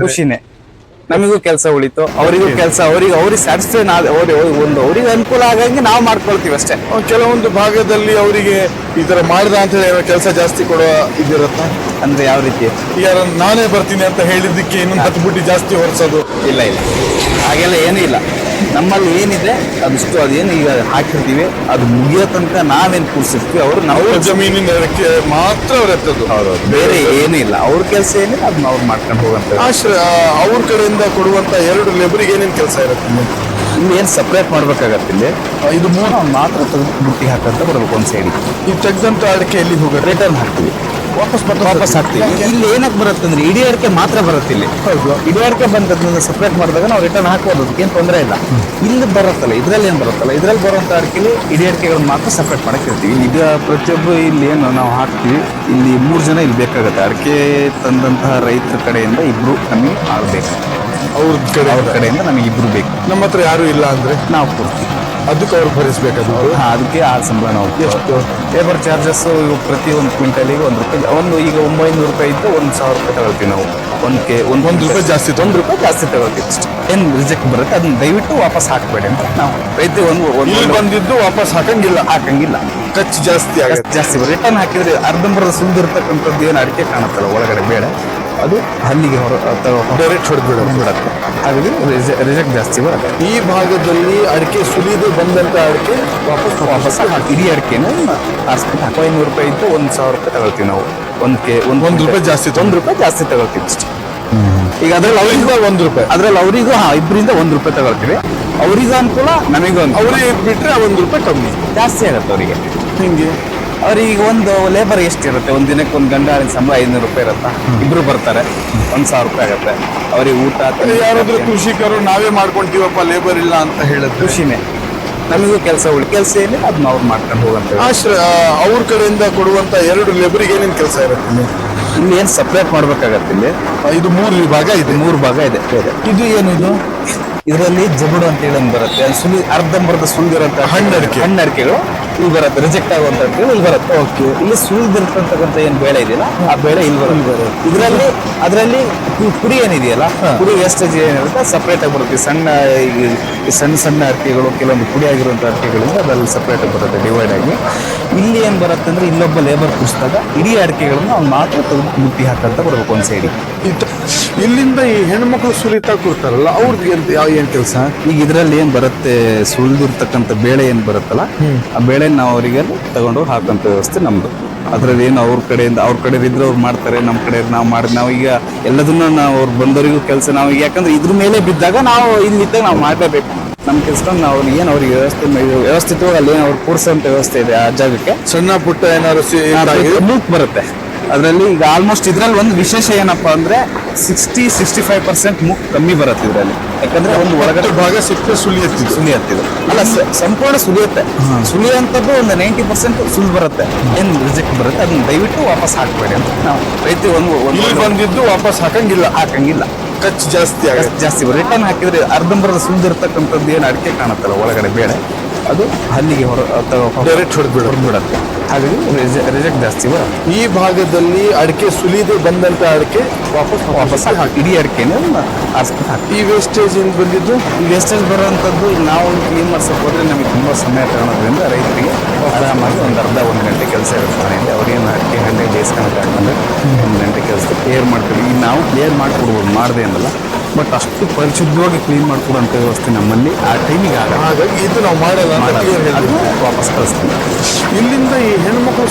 ಖುಷಿನೇ. ನಮಗೂ ಕೆಲಸ ಉಳಿತು, ಅವರಿಗೂ ಕೆಲಸ, ಅವ್ರಿಗೆ ಸ್ಯಾಟಿಸ್ಫೈ, ಅವ್ರಿಗೆ ಅನುಕೂಲ ಆಗಂಗೆ ನಾವು ಮಾಡ್ಕೊಳ್ತೀವಿ ಅಷ್ಟೇ. ಕೆಲವೊಂದು ಭಾಗದಲ್ಲಿ ಅವರಿಗೆ ಈ ತರ ಮಾಡಿದ ಅಂತ ಹೇಳಿ ಕೆಲಸ ಜಾಸ್ತಿ ಕೊಡುವ ಇದಿರತ್ತ. ಅಂದ್ರೆ ಯಾವ ರೀತಿ? ಈಗ ನಾನೇ ಬರ್ತೀನಿ ಅಂತ ಹೇಳಿದ್ದಕ್ಕೆ ಇನ್ನೊಂದು 10 ಬುಟ್ಟಿ ಜಾಸ್ತಿ ಹೊರಸೋದು. ಇಲ್ಲ ಹಾಗೆಲ್ಲ ಏನೂ ಇಲ್ಲ. ನಮ್ಮಲ್ಲಿ ಏನಿದೆ ಅದಿಷ್ಟು, ಅದೇನು ಈಗ ಹಾಕಿರ್ತೀವಿ ಅದು ಮುಗಿಯೋ ತನಕ ನಾವೇನು ಕೂರಿಸಿರ್ತೀವಿ ಅವ್ರ ಜಮೀನಿನ ಮಾತ್ರ ಅವ್ರ ಎತ್ತದ್ದು. ಹೌದೌದು, ಬೇರೆ ಏನೂ ಇಲ್ಲ. ಅವ್ರ ಕೆಲಸ ಏನಿಲ್ಲ ಅದನ್ನ ಅವ್ರು ಮಾಡ್ಕೊಂಡು ಹೋಗುವಂತ. ಅವ್ರ ಕಡೆಯಿಂದ ಕೊಡುವಂತ 2 ಲೇಬರಿಗೆ ಏನೇನು ಕೆಲಸ ಇರುತ್ತೆ? ಇಲ್ಲಿ ಏನು ಸಪ್ರೇಟ್ ಮಾಡ್ಬೇಕಾಗತ್ತೆ. ಇಲ್ಲಿ ಇದು 3 ಮಾತ್ರ ತೆಗೆದು ಬುಟ್ಟಿ ಹಾಕಂತ ಬರ್ಬೇಕು ಒಂದು ಸೈಡಿಗೆ. ಈ ತೆಗೆದಂತ ಅಡಿಕೆ ಎಲ್ಲಿ ಹೋಗುತ್ತೆ? ರಿಟರ್ನ್ ಹಾಕ್ತೀವಿ, ವಾಪಸ್ ಹಾಕ್ತೀವಿ. ಇಲ್ಲಿ ಏನಕ್ಕೆ ಬರುತ್ತೆ ಅಂದ್ರೆ ಇಡೀ ಅಡಿಕೆ ಮಾತ್ರ ಬರುತ್ತೆ. ಇಲ್ಲಿ ಇಡೀ ಅಡಿಕೆ ಬಂದದ್ರಿಂದ ಸಪ್ರೇಟ್ ಮಾಡಿದಾಗ ನಾವು ರಿಟರ್ನ್ ಹಾಕ್ಬೋದು, ಅದಕ್ಕೇನು ತೊಂದರೆ ಇಲ್ಲ. ಇಲ್ಲಿ ಬರುತ್ತಲ್ಲ, ಇದ್ರಲ್ಲಿ ಏನು ಬರುತ್ತಲ್ಲ, ಇದ್ರಲ್ಲಿ ಬರುವಂತ ಅಡಿಕೆಲಿ ಇಡೀ ಅಡಿಕೆಗಳನ್ನ ಮಾತ್ರ ಸಪ್ರೇಟ್ ಮಾಡಕ್ಕೆ ಇರ್ತೀವಿ. ಈಗ ಪ್ರತಿಯೊಬ್ಬರು ಇಲ್ಲಿ ಏನು ನಾವು ಹಾಕ್ತೀವಿ, ಇಲ್ಲಿ 3 ಜನ ಇಲ್ಲಿ ಬೇಕಾಗುತ್ತೆ. ಅಡಿಕೆ ತಂದಂತಹ ರೈತರ ಕಡೆಯಿಂದ 2 ನಮಗೆ ಆಗಬೇಕು, ಅವ್ರ ಕಡೆಯಿಂದ ನಮಗೆ 2 ಬೇಕು. ನಮ್ಮ ಹತ್ರ ಯಾರು ಇಲ್ಲ ಅಂದ್ರೆ ನಾವು ಕೊಡ್ತೀವಿ, ಅದಕ್ಕೆ ಅವ್ರು ಭರಿಸ್ಬೇಕು. ಅದಕ್ಕೆ ಆ ಸಂಬಳ ನಾವು. ಎಷ್ಟು ಲೇಬರ್ ಚಾರ್ಜಸ್ ಪ್ರತಿ ಒಂದು ಕ್ವಿಂಟಲಿಗೆ 1 ರೂಪಾಯಿ. ಈಗ 900 ರೂಪಾಯಿ ಇದ್ದು 1,000 ರೂಪಾಯಿ ತಗೊಳ್ತೀವಿ ನಾವು. ಒಂದು ರೂಪಾಯಿ ಜಾಸ್ತಿ, 1 ರೂಪಾಯಿ ಜಾಸ್ತಿ ತಗೊಳ್ತೀವಿ ಅಷ್ಟೇ. ಏನು ರಿಜೆಕ್ಟ್ ಬರುತ್ತೆ ಅದನ್ನ ದಯವಿಟ್ಟು ವಾಪಸ್ ಹಾಕಬೇಡಿ ಅಂತ ನಾವು ಪ್ರತಿ ಒಂದು ಬಂದಿದ್ದು ವಾಪಸ್ ಹಾಕಂಗಿಲ್ಲ. ಖರ್ಚು ಜಾಸ್ತಿ ಆಗುತ್ತೆ. ಜಾಸ್ತಿ ರಿಟರ್ನ್ ಹಾಕಿದ್ರೆ ಅರ್ಧಂಬರ್ಧ ಸುಲಿದಿರ್ತಕ್ಕಂಥದ್ದು ಏನು ಅಡಿಕೆ ಕಾಣುತ್ತಲ್ಲ ಒಳಗಡೆ ಬೇಡ, ಅದು ಹಲ್ಲಿಗೆ ಡೈರೆಕ್ಟ್ ಹೊಡೆದ್ಬಿಡುತ್ತೆ. ಹಾಗಾಗಿ ರಿಜೆಕ್ಟ್ ಜಾಸ್ತಿ ಬರುತ್ತೆ. ಈ ಭಾಗದಲ್ಲಿ ಅಡಿಕೆ ಸುಲಿದು ಬಂದಂತ ಅಡಿಕೆ ವಾಪಸ್ ಹಾಕಿ ಇಡೀ ಅಡಿಕೆನ ಆರಿಸ್ಬಿಟ್ಟು 500 ರೂಪಾಯಿ ಇದ್ದು 1,000 ರೂಪಾಯಿ ತಗೊಳ್ತೀವಿ ನಾವು. ಒಂದು ರೂಪಾಯಿ ಜಾಸ್ತಿ, 1 ರೂಪಾಯಿ ಜಾಸ್ತಿ ತಗೊಳ್ತೀವಿ ಅಷ್ಟೇ. ಈಗ ಅದ್ರಲ್ಲಿ ಅವರಿಂದ 1 ರೂಪಾಯಿ, ಅದ್ರಲ್ಲಿ ಅವರಿಗೂ ಇಬ್ಬರಿಂದ 1 ರೂಪಾಯಿ ತಗೊಳ್ತೀವಿ. ಅವರಿಗೂ ಅನುಕೂಲ, ನಮಗೂ ಅನುಕೂಲ. ಅವ್ರಿಗೆ ಬಿಟ್ರೆ 1 ರೂಪಾಯಿ ಕಮ್ಮಿ ಜಾಸ್ತಿ ಆಗುತ್ತೆ ಅವರಿಗೆ. ಹಿಂಗೆ ಅವ್ರಿಗೆ ಒಂದು ಲೇಬರ್ ಎಷ್ಟಿರುತ್ತೆ, ಒಂದು ದಿನಕ್ಕೆ ಒಂದು ಗಂಡಾಳಿನ ಸಂಬಳ 500 ರೂಪಾಯಿ ಇರುತ್ತಾ, 2 ಬರ್ತಾರೆ 1,000 ರೂಪಾಯಿ ಆಗುತ್ತೆ ಅವ್ರಿಗೆ ಊಟ. ಯಾರಾದ್ರೂ ಕೃಷಿಕರು ನಾವೇ ಮಾಡ್ಕೊಂತೀವಪ್ಪ ಲೇಬರ್ ಇಲ್ಲ ಅಂತ ಹೇಳಿದ್ರೆ ಖುಷಿನೇ. ನಮಗೂ ಕೆಲಸ ಏನಿಲ್ಲ ಅದನ್ನ ಅವ್ರು ಮಾಡ್ಕೊಂಡು ಹೋಗಂತ. ಅವ್ರ ಕಡೆಯಿಂದ ಕೊಡುವಂತ 2 ಲೇಬರಿಗೆ ಏನೇನು ಕೆಲಸ ಇರುತ್ತೆ? ಇಲ್ಲಿ ಏನು ಸಪ್ರೇಟ್ ಮಾಡ್ಬೇಕಾಗತ್ತೆ. ಇಲ್ಲಿ ಇದು 3 ಭಾಗ ಇದೆ. 3 ಭಾಗ ಇದೆ. ಇದು ಏನು ಇದರಲ್ಲಿ ಜಬುಡು ಅಂತ ಹೇಳಿ ಬರುತ್ತೆ. ಅರ್ಧಂಬರ್ಧ ಸುಲಿದಿರೋಂಥ ಹಣ್ಣಡಿಕೆಗಳು ಇಲ್ಲಿ ಬರುತ್ತೆ. ರಿಜೆಕ್ಟ್ ಆಗುವಂತ ಇಲ್ಲಿ ಬರುತ್ತೆ. ಓಕೆ, ಇಲ್ಲಿ ಸುಲಿದಿರ್ತಕ್ಕಂಥ ಏನು ಬೇಳೆ ಇದೆಯಲ್ಲ ಆ ಬೇಳೆ ಇಲ್ಲಿ ಬರುತ್ತೆ. ಅದರಲ್ಲಿ ಪುಡಿ ಏನಿದೆಯಲ್ಲ, ಪುಡಿ ವೇಸ್ಟೇಜ್ ಏನಿರುತ್ತೆ ಸಪ್ರೇಟ್ ಆಗಿ ಬರುತ್ತೆ. ಸಣ್ಣ ಅಡಿಕೆಗಳು, ಕೆಲವೊಂದು ಪುಡಿ ಆಗಿರುವಂಥ ಅಡಿಕೆಗಳಿಂದ ಅದ್ರಲ್ಲಿ ಸಪ್ರೇಟ್ ಆಗಿ ಬರುತ್ತೆ, ಡಿವೈಡ್ ಆಗಿ. ಇಲ್ಲಿ ಏನು ಬರುತ್ತೆ ಅಂದ್ರೆ ಇಲ್ಲೊಬ್ಬ ಲೇಬರ್ ಕೂರಿಸಿದಾಗ ಇಡೀ ಅಡಿಕೆಗಳನ್ನ ಅವ್ನು ಮಾತ್ರ ತೆಗೆದು ಬುಟ್ಟಿ ಹಾಕಂತ ಬರ್ಬೇಕು ಒಂದು ಸೈಡಿಗೆ. ಇಲ್ಲಿಂದ ಈ ಹೆಣ್ಮಕ್ಳು ಸುಲಿತಾ ಕೊಡ್ತಾರಲ್ಲ ಅವ್ರಿಗೆ ಏನ್ ಕೆಲಸ? ಈಗ ಇದರಲ್ಲಿ ಏನ್ ಬರುತ್ತೆ, ಸುಲಿದಿರ್ತಕ್ಕಂಥ ಬೇಳೆ ಏನ್ ಬರುತ್ತಲ್ಲ ಆ ಬೇಳೆ ನಾವು ಅವರಿಗೆ ತಗೊಂಡು ಹಾಕಂತ ವ್ಯವಸ್ಥೆ ನಮ್ದು. ಅದ್ರಲ್ಲಿ ಏನು ಅವ್ರ ಕಡೆ ಇದ್ರೆ ಅವ್ರು ಮಾಡ್ತಾರೆ, ನಮ್ಮ ಕಡೆ ನಾವು ಈಗ ಎಲ್ಲದನ್ನ ನಾವು ಅವ್ರು ಬಂದವರಿಗೂ ಕೆಲಸ ನಾವು, ಯಾಕಂದ್ರೆ ಇದ್ರ ಮೇಲೆ ಬಿದ್ದಾಗ ನಾವು ಇಲ್ಲಿದ್ದಾಗ ನಾವು ಮಾಡಲೇಬೇಕು. ನಮ್ಮ ಕೆಲಸ ನಾವು ಏನು ಅವ್ರಿಗೆ ವ್ಯವಸ್ಥಿತವಾಗಿ ಅಲ್ಲಿ ಏನು ಅವ್ರು ಕೂರ್ಸೋಂಥ ವ್ಯವಸ್ಥೆ ಇದೆ ಆ ಜಾಗಕ್ಕೆ. ಸಣ್ಣ ಪುಟ್ಟ ಏನಾದ್ರು ಮೂಕ್ ಬರುತ್ತೆ ಅದರಲ್ಲಿ. ಈಗ ಆಲ್ಮೋಸ್ಟ್ ಇದ್ರಲ್ಲಿ ಒಂದು ವಿಶೇಷ ಏನಪ್ಪಾ ಅಂದ್ರೆ 60-65% ಮೂಕ್ ಕಮ್ಮಿ ಬರುತ್ತೆ ಇದರಲ್ಲಿ. ಯಾಕಂದ್ರೆ ಒಂದು ಒಳಗಡೆ ಭಾಗ ಸಿಕ್ಕರೆ ಸುಲಿಯತ್ತಿದೆ ಅಲ್ಲ, ಸಂಪೂರ್ಣ ಸುಲಿಯುವಂಥದ್ದು ಒಂದು 90% ಸುಲ್ ಬರುತ್ತೆ. ಏನು ರಿಜೆಕ್ಟ್ ಬರುತ್ತೆ ಅದನ್ನ ದಯವಿಟ್ಟು ವಾಪಸ್ ಹಾಕಬೇಡಿ ಅಂತ ನಾವು ಪ್ರತಿ ಒಂದು ಬಂದಿದ್ದು ವಾಪಸ್ ಹಾಕಂಗಿಲ್ಲ. ಖರ್ಚು ಜಾಸ್ತಿ ರಿಟರ್ನ್ ಹಾಕಿದ್ರೆ ಅರ್ಧಂಬರ್ಧ ಸುಲಿದಿರ್ತಕ್ಕಂಥದ್ದು ಏನು ಅಡಿಕೆ ಕಾಣುತ್ತಲ್ಲ ಒಳಗಡೆ ಬೇಡ, ಅದು ಹಲ್ಲಿಗೆ ಡೈರೆಕ್ಟ್ ಹೊಡೆದ್ಬಿಡುತ್ತೆ. ಹಾಗಾಗಿ ರಿಜೆಕ್ಟ್ ಜಾಸ್ತಿ ಬರುತ್ತೆ. ಈ ಭಾಗದಲ್ಲಿ ಅಡಿಕೆ ಸುಲಿದು ಬಂದಂತ ಅಡಿಕೆ ವಾಪಸ್ ಇಡೀ ಅಡಿಕೆನ ಆರಿಸ್ಬಿಟ್ಟು ಹಾಕಿ. ಈ ವೇಸ್ಟೇಜ್ ಬಂದಿದ್ದು, ಈ ವೇಸ್ಟೇಜ್ ಬರುವಂಥದ್ದು ನಾವು ಕ್ಲೀನ್ ಮಾಡ್ಸೋಕೆ ಹೋದ್ರೆ ನಮಗೆ ತುಂಬ ಸಮಯ ತಗೊಳೋದ್ರಿಂದ ರೈತರಿಗೆ ಆರಾಮಾಗಿ ಒಂದು ಅರ್ಧ 1 ಗಂಟೆ ಕೆಲಸ ಇರುತ್ತೆ ಮನೆಯಲ್ಲಿ. ಅವ್ರೇನು ಅಡಿಕೆ ಹಣ್ಣೆ ಬೇಯಿಸ್ಕೊಂಡು ಹಾಕೊಂಡು 1 ಗಂಟೆ ಕೆಲಸ ಕ್ಲಿಯರ್ ಮಾಡ್ತೀವಿ. ಈಗ ನಾವು ಕ್ಲಿಯರ್ ಮಾಡಿಕೊಡ್ಬೋದು, ಮಾಡದೆ ಅನ್ನಲ್ಲ, ಬಟ್ ಅಷ್ಟು ಪರಿಶುದ್ಧವಾಗಿ ಕ್ಲೀನ್ ಮಾಡ್ಕೊಡುವಂಥ ವ್ಯವಸ್ಥೆ ನಮ್ಮಲ್ಲಿ ಆ ಟೈಮಿಗೆ ಆಗಲ್ಲ. ಹಾಗಾಗಿ ಇದು ನಾವು ಮಾಡಲ್ಲ, ವಾಪಸ್ ಕಳಿಸ್ತೀವಿ. ಇಲ್ಲಿಂದ ಈ ಹೆಣ್ಮಕ್ಳು